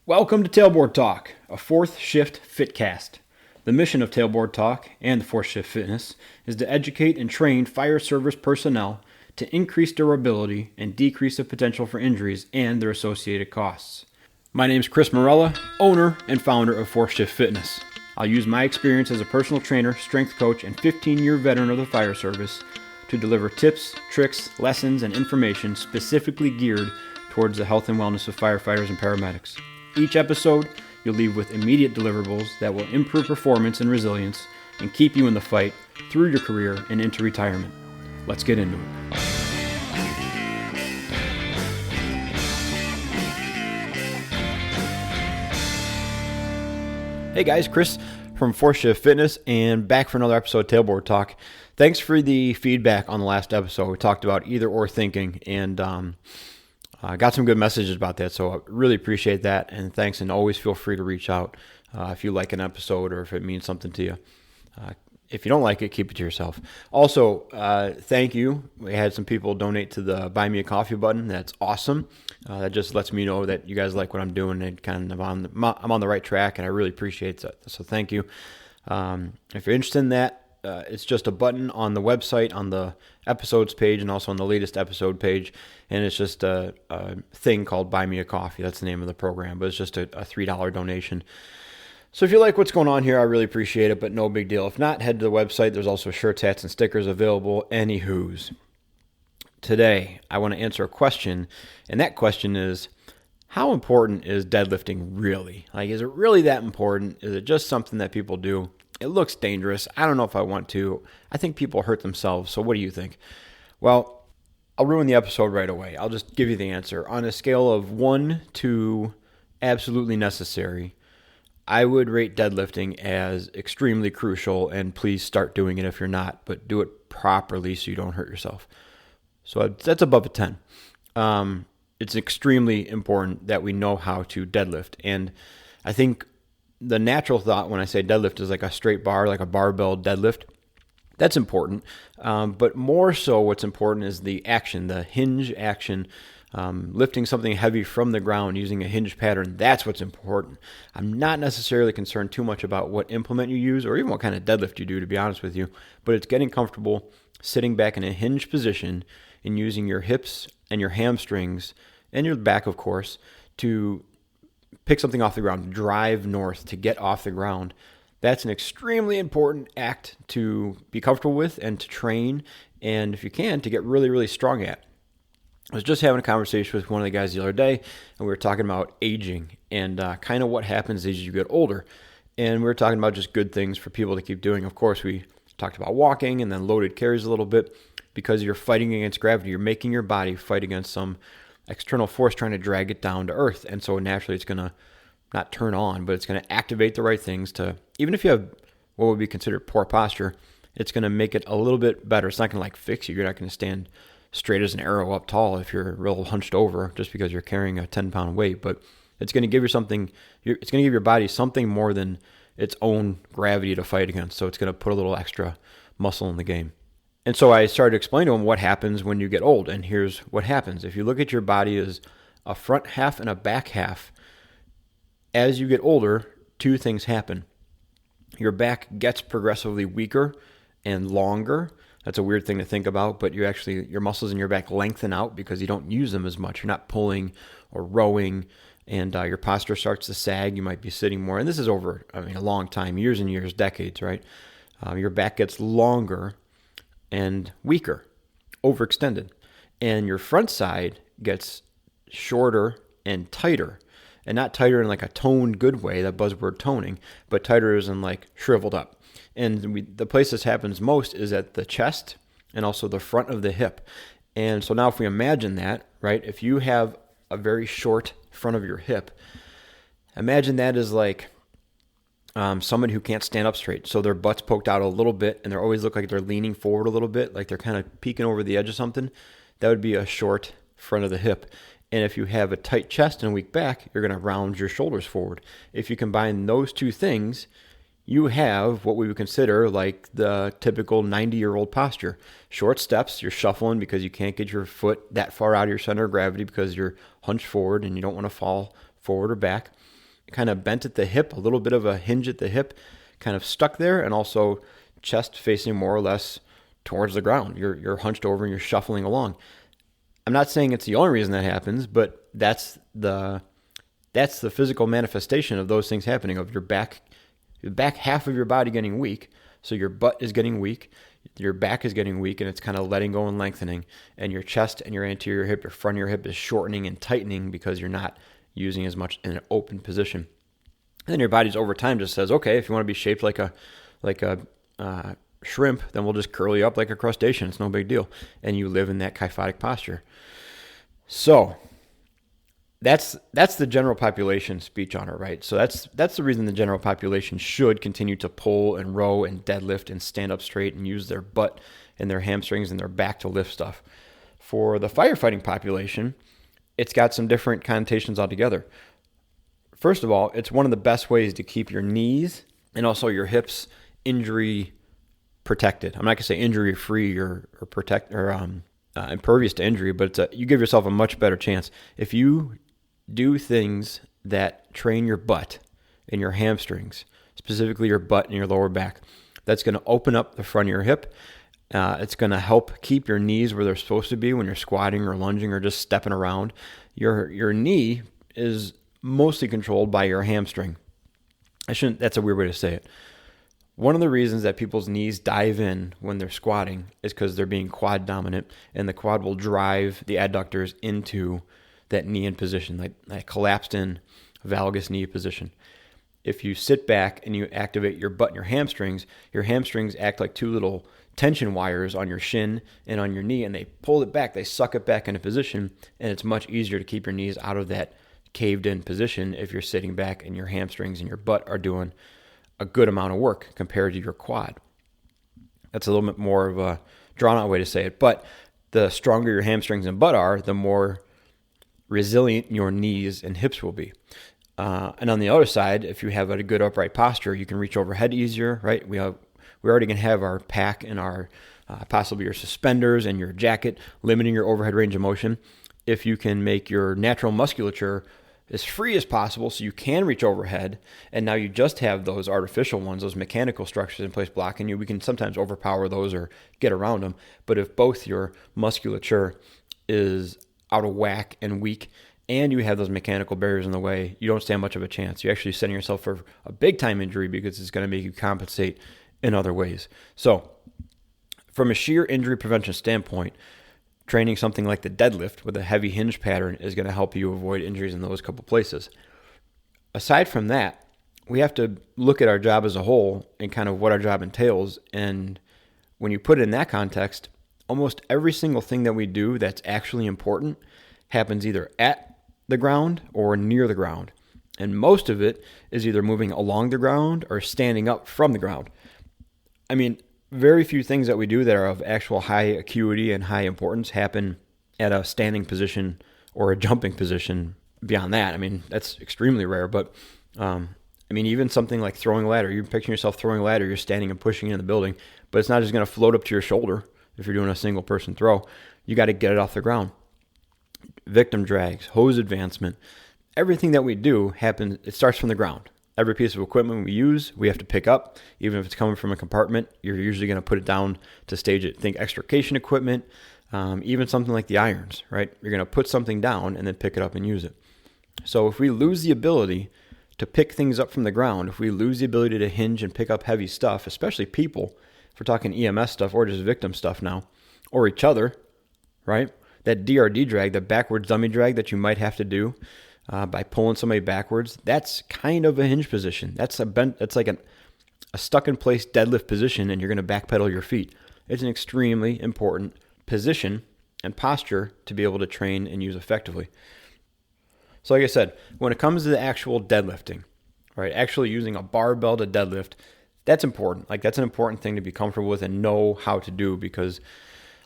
Welcome to Tailboard Talk, a fourth shift fitcast. The mission of Tailboard Talk and the fourth shift fitness is to educate and train fire service personnel to increase durability and decrease the potential for injuries and their associated costs. My name is Chris Morella, owner and founder of Fourth Shift Fitness. I'll use my experience as a personal trainer, strength coach, and 15-year veteran of the fire service to deliver tips, tricks, lessons, and information specifically geared towards the health and wellness of firefighters and paramedics. Each episode, you'll leave with immediate deliverables that will improve performance and resilience and keep you in the fight through your career and into retirement. Let's get into it. Hey guys, Chris from Fourth Shift Fitness and back for another episode of Tailboard Talk. Thanks for the feedback on the last episode. We talked about either or thinking and I got some good messages about that, so I really appreciate that, and thanks, and always feel free to reach out if you like an episode or if it means something to you. If you don't like it, keep it to yourself. Also, thank you. We had some people donate to the Buy Me a Coffee button. That's awesome. That just lets me know that you guys like what I'm doing and kind of I'm on the right track, and I really appreciate that. So thank you. If you're interested in that, it's just a button on the website, on the episodes page, and also on the latest episode page, and it's just a thing called Buy Me a Coffee. That's the name of the program, but it's just a $3 donation. So if you like what's going on here, I really appreciate it, but no big deal. If not, head to the website. There's also shirts, hats, and stickers available. Anywho's. Today, I want to answer a question, and that question is, how important is deadlifting really? Like, is it really that important? Is it just something that people do? It looks dangerous. I don't know if I want to. I think people hurt themselves. So what do you think? Well, I'll ruin the episode right away. I'll just give you the answer. On a scale of 1 to absolutely necessary, I would rate deadlifting as extremely crucial, and please start doing it if you're not, but do it properly so you don't hurt yourself. So that's above a 10. It's extremely important that we know how to deadlift, and I think the natural thought when I say deadlift is like a straight bar, like a barbell deadlift. That's important. But more so what's important is the action, the hinge action, lifting something heavy from the ground using a hinge pattern. That's what's important. I'm not necessarily concerned too much about what implement you use or even what kind of deadlift you do, to be honest with you. But it's getting comfortable sitting back in a hinge position and using your hips and your hamstrings and your back, of course, to pick something off the ground, drive north to get off the ground. That's an extremely important act to be comfortable with and to train, and if you can, to get really, really strong at. I was just having a conversation with one of the guys the other day, and we were talking about aging and kind of what happens as you get older. And we were talking about just good things for people to keep doing. Of course, we talked about walking and then loaded carries a little bit because you're fighting against gravity. You're making your body fight against some external force trying to drag it down to earth. And so naturally it's going to not turn on, but it's going to activate the right things to, even if you have what would be considered poor posture, it's going to make it a little bit better. It's not going to like fix you. You're not going to stand straight as an arrow up tall if you're real hunched over just because you're carrying a 10-pound weight, but it's going to give you something, it's going to give your body something more than its own gravity to fight against. So it's going to put a little extra muscle in the game. And so I started to explain to him what happens when you get old. And here's what happens. If you look at your body as a front half and a back half, as you get older, two things happen. Your back gets progressively weaker and longer. That's a weird thing to think about, but your muscles in your back lengthen out because you don't use them as much. You're not pulling or rowing, and your posture starts to sag. You might be sitting more. And this is over, a long time, years and years, decades, right? Your back gets longer and weaker, overextended. And your front side gets shorter and tighter. And not tighter in like a toned good way, that buzzword toning, but tighter as in like shriveled up. And the place this happens most is at the chest and also the front of the hip. And so now if we imagine that, right, if you have a very short front of your hip, imagine that as like someone who can't stand up straight. So their butt's poked out a little bit and they always look like they're leaning forward a little bit, like they're kind of peeking over the edge of something. That would be a short front of the hip. And if you have a tight chest and a weak back, you're going to round your shoulders forward. If you combine those two things, you have what we would consider like the typical 90-year-old posture. Short steps, you're shuffling because you can't get your foot that far out of your center of gravity because you're hunched forward and you don't want to fall forward or back, kind of bent at the hip, a little bit of a hinge at the hip, kind of stuck there, and also chest facing more or less towards the ground. You're hunched over and you're shuffling along. I'm not saying it's the only reason that happens, but that's the physical manifestation of those things happening, of your back half of your body getting weak. So your butt is getting weak, your back is getting weak, and it's kind of letting go and lengthening, and your chest and your anterior hip, your front of your hip is shortening and tightening because you're not using as much in an open position. And then your body's over time just says, okay, if you want to be shaped like a shrimp, then we'll just curl you up like a crustacean. It's no big deal. And you live in that kyphotic posture. So that's the general population speech on it, right? So that's the reason the general population should continue to pull and row and deadlift and stand up straight and use their butt and their hamstrings and their back to lift stuff. For the firefighting population, it's got some different connotations altogether. First of all, it's one of the best ways to keep your knees and also your hips injury protected. I'm not gonna say injury free or protect or impervious to injury, but you give yourself a much better chance if you do things that train your butt and your hamstrings, specifically your butt and your lower back. That's going to open up the front of your hip. It's going to help keep your knees where they're supposed to be when you're squatting or lunging or just stepping around. Your knee is mostly controlled by your hamstring. That's a weird way to say it. One of the reasons that people's knees dive in when they're squatting is because they're being quad dominant, and the quad will drive the adductors into that knee in position, that collapsed in valgus knee position. If you sit back and you activate your butt and your hamstrings act like two little tension wires on your shin and on your knee, and they pull it back, they suck it back into position, and it's much easier to keep your knees out of that caved in position if you're sitting back and your hamstrings and your butt are doing a good amount of work compared to your quad. That's a little bit more of a drawn out way to say it, but the stronger your hamstrings and butt are, the more resilient your knees and hips will be. And on the other side, if you have a good upright posture, you can reach overhead easier, right? We already can have our pack and our possibly your suspenders and your jacket limiting your overhead range of motion. If you can make your natural musculature as free as possible so you can reach overhead, and now you just have those artificial ones, those mechanical structures in place blocking you, we can sometimes overpower those or get around them. But if both your musculature is out of whack and weak, and you have those mechanical barriers in the way, you don't stand much of a chance. You're actually setting yourself for a big time injury because it's going to make you compensate in other ways. So from a sheer injury prevention standpoint, training something like the deadlift with a heavy hinge pattern is going to help you avoid injuries in those couple places. Aside from that, we have to look at our job as a whole and kind of what our job entails. And when you put it in that context, almost every single thing that we do that's actually important happens either at the ground or near the ground. And most of it is either moving along the ground or standing up from the ground. I mean, very few things that we do that are of actual high acuity and high importance happen at a standing position or a jumping position beyond that. I mean, that's extremely rare, but even something like throwing a ladder, you're picturing yourself throwing a ladder, you're standing and pushing it in the building, but it's not just going to float up to your shoulder if you're doing a single person throw. You got to get it off the ground. Victim drags, hose advancement, everything that we do happens, it starts from the ground. Every piece of equipment we use, we have to pick up. Even if it's coming from a compartment, you're usually going to put it down to stage it. Think extrication equipment, even something like the irons, right? You're going to put something down and then pick it up and use it. So if we lose the ability to pick things up from the ground, if we lose the ability to hinge and pick up heavy stuff, especially people, if we're talking EMS stuff or just victim stuff now, or each other, right? That DRD drag, the backwards dummy drag that you might have to do by pulling somebody backwards, that's kind of a hinge position. That's like a stuck in place deadlift position, and you're going to backpedal your feet. It's an extremely important position and posture to be able to train and use effectively. So like I said, when it comes to the actual deadlifting, right, actually using a barbell to deadlift, that's important. Like that's an important thing to be comfortable with and know how to do, because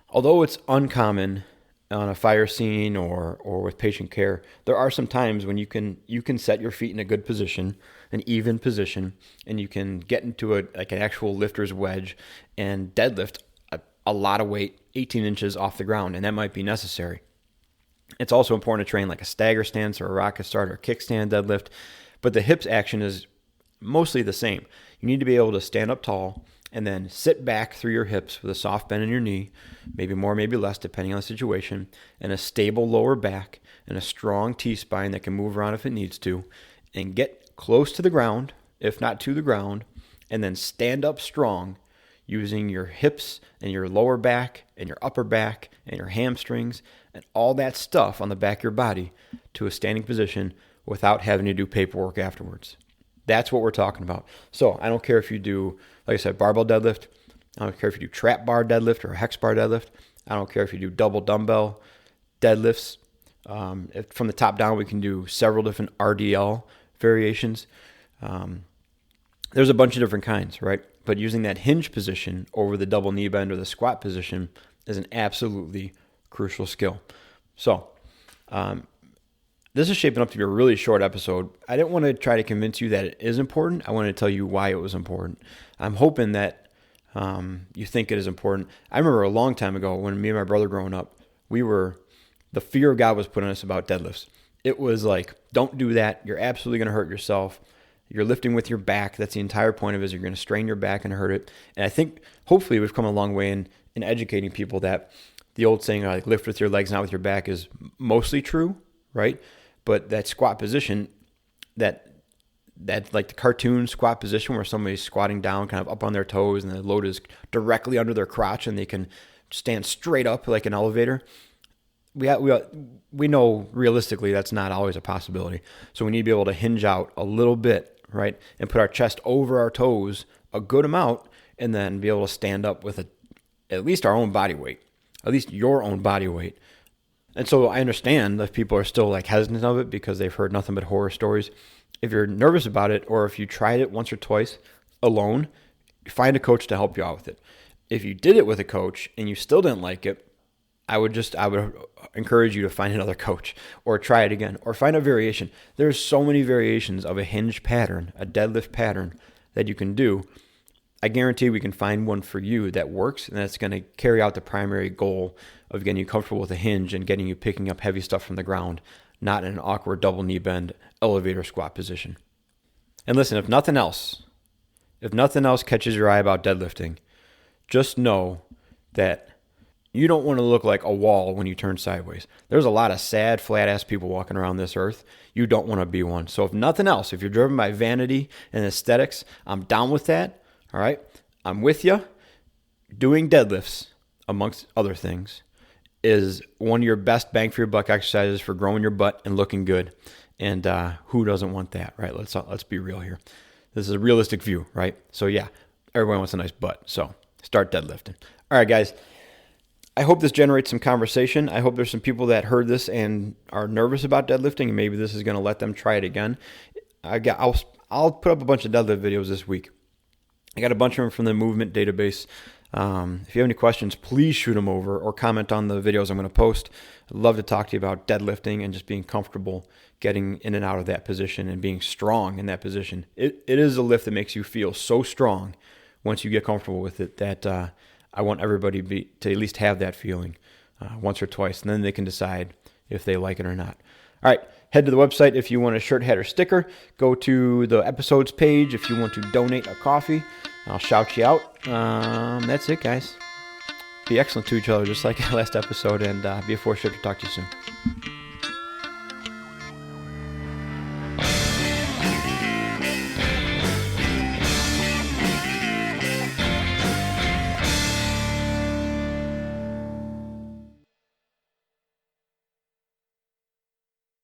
although it's uncommon on a fire scene or with patient care, there are some times when you can set your feet in a good position, an even position, and you can get into an actual lifter's wedge and deadlift a lot of weight 18 inches off the ground, and that might be necessary. It's also important to train like a stagger stance or a rocket start or a kickstand deadlift, but the hips action is mostly the same. You need to be able to stand up tall and then sit back through your hips with a soft bend in your knee, maybe more, maybe less, depending on the situation, and a stable lower back and a strong T-spine that can move around if it needs to, and get close to the ground, if not to the ground, and then stand up strong using your hips and your lower back and your upper back and your hamstrings and all that stuff on the back of your body to a standing position without having to do paperwork afterwards. That's what we're talking about. So I don't care if you do, like I said, barbell deadlift. I don't care if you do trap bar deadlift or a hex bar deadlift. I don't care if you do double dumbbell deadlifts. From the top down, we can do several different RDL variations. There's a bunch of different kinds, right? But using that hinge position over the double knee bend or the squat position is an absolutely crucial skill. So this is shaping up to be a really short episode. I didn't want to try to convince you that it is important. I wanted to tell you why it was important. I'm hoping that you think it is important. I remember a long time ago when me and my brother growing up, the fear of God was put on us about deadlifts. It was like, don't do that. You're absolutely going to hurt yourself. You're lifting with your back. That's the entire point of it, is you're going to strain your back and hurt it. And I think hopefully we've come a long way in educating people that the old saying, like, lift with your legs, not with your back, is mostly true, right? But that squat position, that like the cartoon squat position where somebody's squatting down kind of up on their toes and the load is directly under their crotch and they can stand straight up like an elevator. We know realistically that's not always a possibility. So we need to be able to hinge out a little bit, right? And put our chest over our toes a good amount and then be able to stand up with at least our own body weight, at least your own body weight. And so I understand if people are still like hesitant of it because they've heard nothing but horror stories. If you're nervous about it, or if you tried it once or twice alone, find a coach to help you out with it. If you did it with a coach and you still didn't like it, I would encourage you to find another coach or try it again or find a variation. There's so many variations of a hinge pattern, a deadlift pattern that you can do. I guarantee we can find one for you that works and that's going to carry out the primary goal of getting you comfortable with a hinge and getting you picking up heavy stuff from the ground, not in an awkward double knee bend elevator squat position. And listen, if nothing else catches your eye about deadlifting, just know that you don't want to look like a wall when you turn sideways. There's a lot of sad, flat-ass people walking around this earth. You don't want to be one. So if nothing else, if you're driven by vanity and aesthetics, I'm down with that. All right? I'm with you. Doing deadlifts, amongst other things, is one of your best bang for your buck exercises for growing your butt and looking good. And who doesn't want that, right? Let's be real here. This is a realistic view, right? So yeah, everyone wants a nice butt. So start deadlifting. All right, guys. I hope this generates some conversation. I hope there's some people that heard this and are nervous about deadlifting, and maybe this is going to let them try it again. I'll put up a bunch of deadlift videos this week. I got a bunch of them from the movement database. If you have any questions, please shoot them over or comment on the videos I'm going to post. I'd love to talk to you about deadlifting and just being comfortable getting in and out of that position and being strong in that position. It is a lift that makes you feel so strong once you get comfortable with it that I want everybody to at least have that feeling once or twice, and then they can decide if they like it or not. All right, head to the website if you want a shirt, hat, or sticker. Go to the episodes page if you want to donate a coffee. I'll shout you out. That's it, guys. Be excellent to each other, just like last episode, and be a force to talk to you soon.